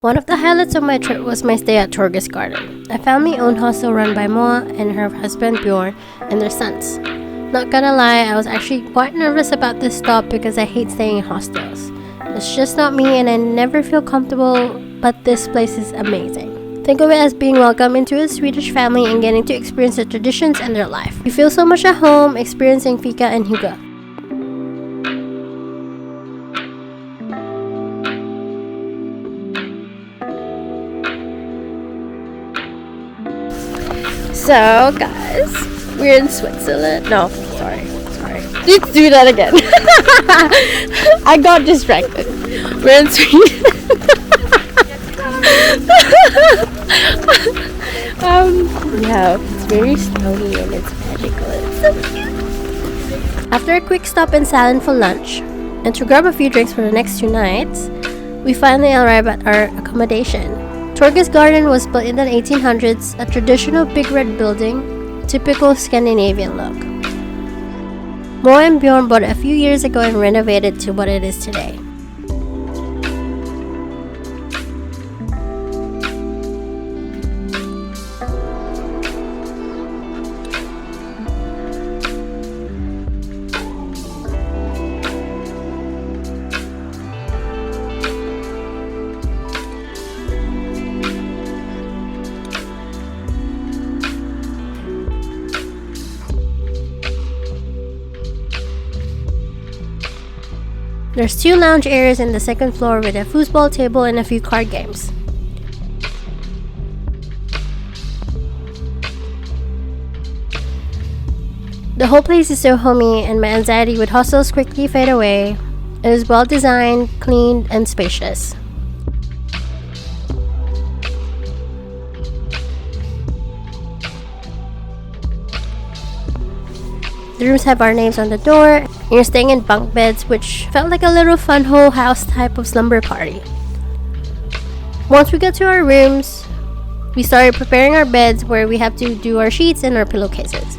One of the highlights of my trip was my stay at Torgasgarden, a family-owned hostel run by Moa and her husband Bjorn and their sons. Not gonna lie, I was actually quite nervous about this stop because I hate staying in hostels. It's just not me and I never feel comfortable, but this place is amazing. Think of it as being welcomed into a Swedish family and getting to experience their traditions and their life. You feel so much at home experiencing Fika and Hygge. So guys, we're in Switzerland. No, sorry. Let's do that again. I got distracted. We're in Sweden. Yeah, it's very snowy and it's magical. It's so cute. After a quick stop in Salon for lunch and to grab a few drinks for the next 2 nights, we finally arrive at our accommodation. Torgasgården was built in the 1800s, a traditional big red building, typical Scandinavian look. Moa and Bjorn bought it a few years ago and renovated to what it is today. There's 2 lounge areas in the second floor with a foosball table and a few card games. The whole place is so homey and my anxiety with hostels quickly fade away. It is well designed, clean, and spacious. The rooms have our names on the door. You're staying in bunk beds, which felt like a little fun whole house type of slumber party. Once we got to our rooms, we started preparing our beds where we have to do our sheets and our pillowcases.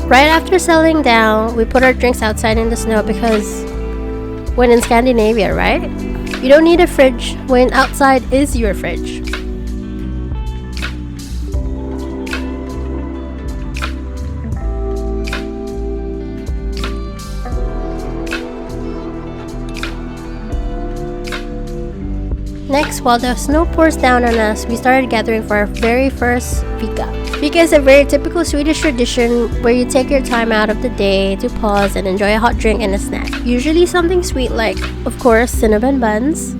Right after settling down, we put our drinks outside in the snow because when in Scandinavia, right? You don't need a fridge when outside is your fridge. Next, while the snow pours down on us, we started gathering for our very first Fika. Fika is a very typical Swedish tradition where you take your time out of the day to pause and enjoy a hot drink and a snack. Usually something sweet like, of course, cinnamon buns.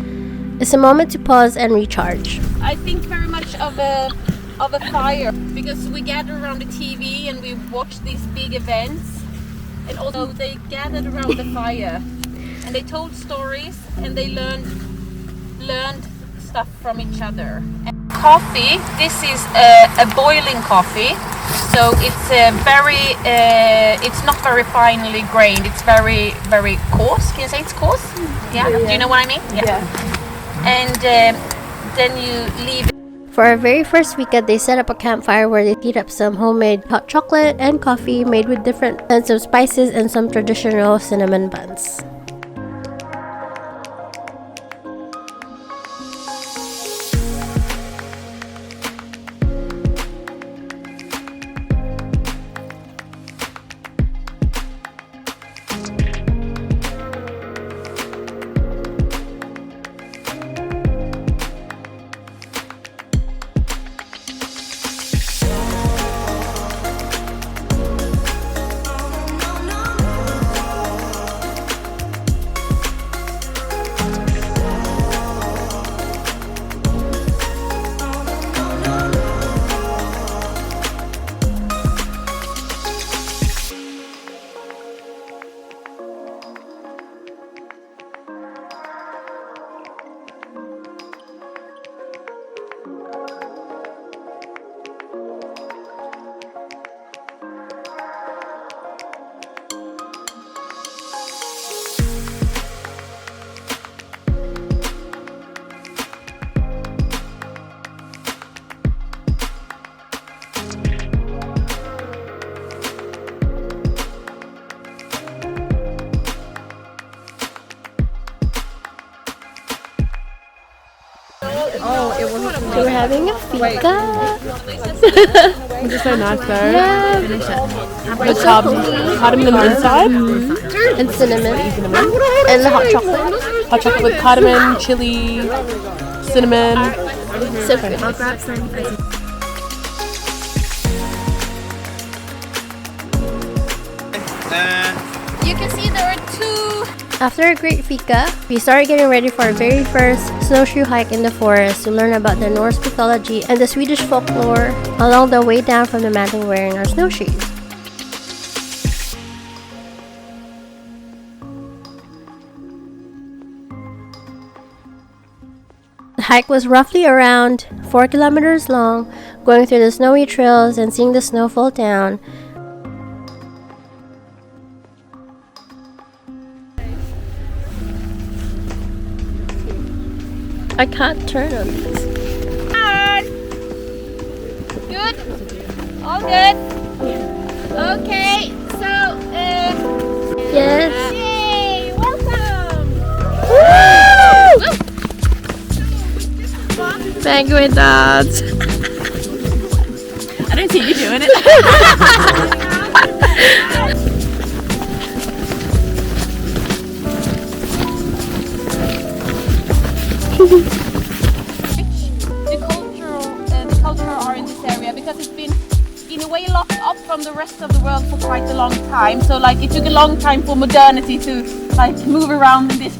It's a moment to pause and recharge. I think very much of a fire because we gather around the TV and we watch these big events, and also they gathered around the fire and they told stories and they learned stuff from each other. And coffee, this is a boiling coffee, so it's it's not very finely grained. It's very coarse. Can you say it's coarse? Yeah. Do you know what I mean? Yeah. And then you leave. For our very first weekend, they set up a campfire where they heat up some homemade hot chocolate and coffee made with different kinds of spices and some traditional cinnamon buns. So we're having a fika. It's just so nice though. Yeah. With cardamom on the inside. And cinnamon. And the hot chocolate. Hot chocolate with cardamom, chili, cinnamon. So good. You can see there are two. After a great fika, we started getting ready for our very first snowshoe hike in the forest to learn about the Norse mythology and the Swedish folklore along the way down from the mountain wearing our snowshoes. The hike was roughly around 4 kilometers long, going through the snowy trails and seeing the snow fall down. I can't turn on this. Good. All good. Okay. So, Yes. yay! Welcome. Mango and dots. I don't see you doing it. The culture are in this area because it's been in a way locked up from the rest of the world for quite a long time. So like it took a long time for modernity to like move around in this.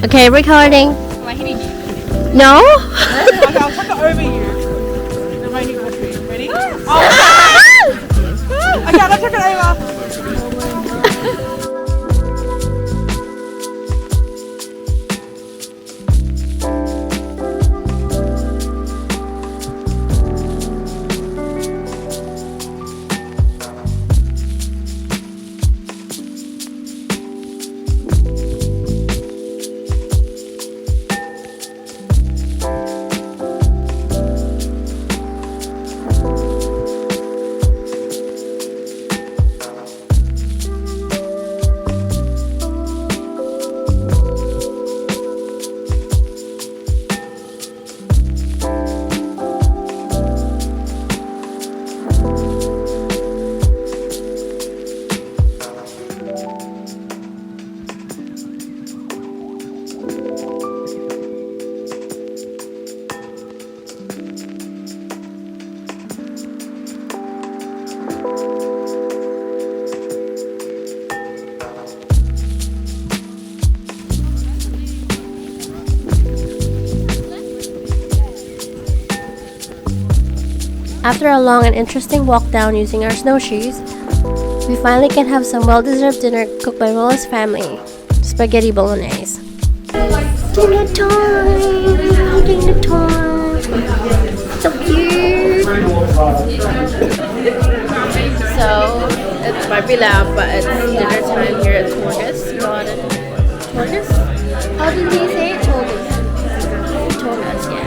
Okay, recording. Am I hitting you? No? Okay, I'll chuck it over you. The rainy country. Ready? Oh. Okay, I'll chuck it over. After a long and interesting walk down using our snowshoes, we finally can have some well-deserved dinner cooked by Mola's family, spaghetti bolognese. Dinner time! Dinner time! So cute! So, it might be loud, but it's dinner time here at Torgasgarden. Torgas? How did he say it? Torgas, yeah.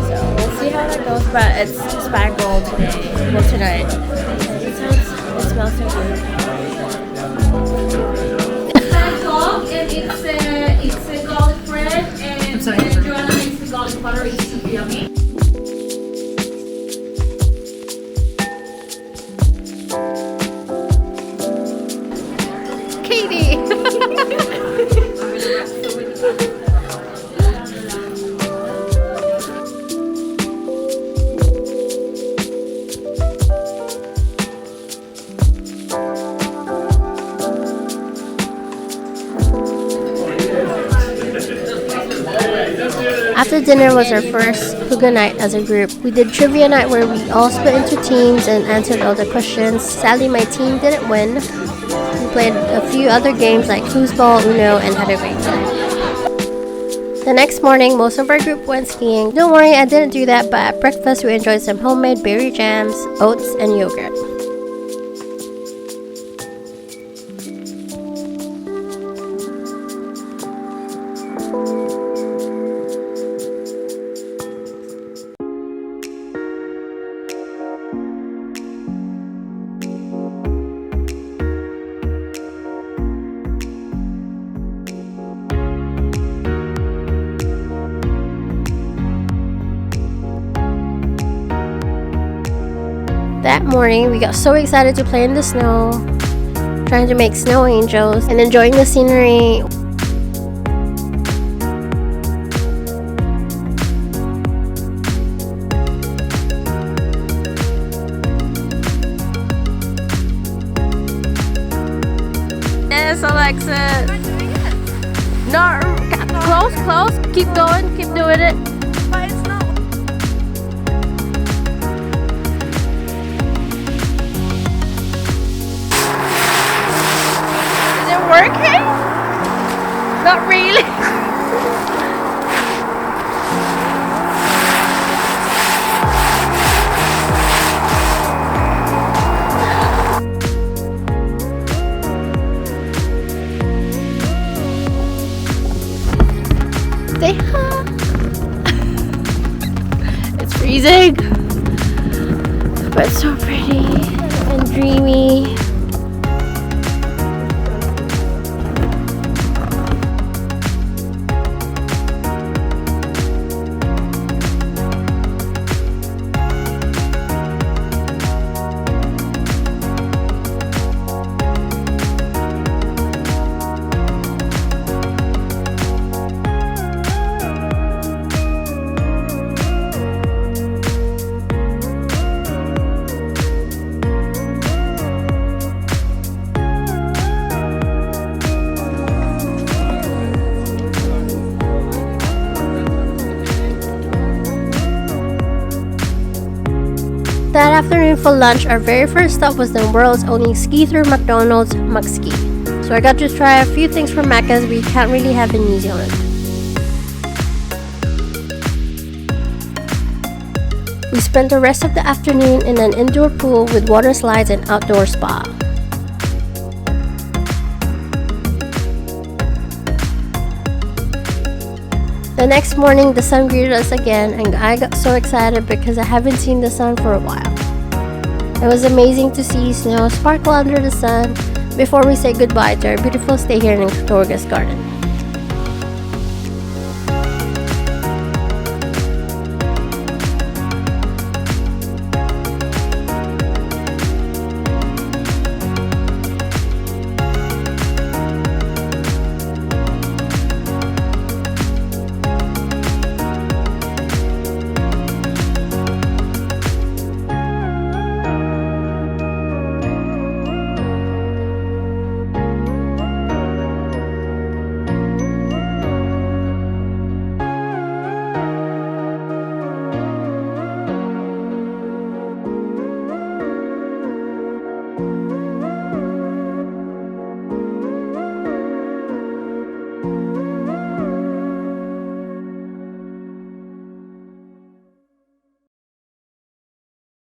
So, we'll see how that goes, but it's spag roll today. Well, tonight. It smells so good. And it's a garlic bread and Joanna makes the garlic butter. It's super yummy. Katie! After dinner was our first Hygge night as a group. We did trivia night where we all split into teams and answered all the questions. Sadly, my team didn't win. We played a few other games like foosball, Uno, and had a great time. The next morning, most of our group went skiing. Don't worry, I didn't do that, but at breakfast we enjoyed some homemade berry jams, oats, and yogurt. That morning, we got so excited to play in the snow, trying to make snow angels and enjoying the scenery. Yes, Alexis. No, close. Keep going, keep doing it. Working? Not really. Say hi. It's freezing, but it's so pretty and dreamy. That afternoon for lunch, our very first stop was the world's only ski-through McDonald's McSki. So I got to try a few things from Macca's we can't really have in New Zealand. We spent the rest of the afternoon in an indoor pool with water slides and outdoor spa. The next morning, the sun greeted us again, and I got so excited because I haven't seen the sun for a while. It was amazing to see snow sparkle under the sun before we say goodbye to our beautiful stay here in Torgasgarden.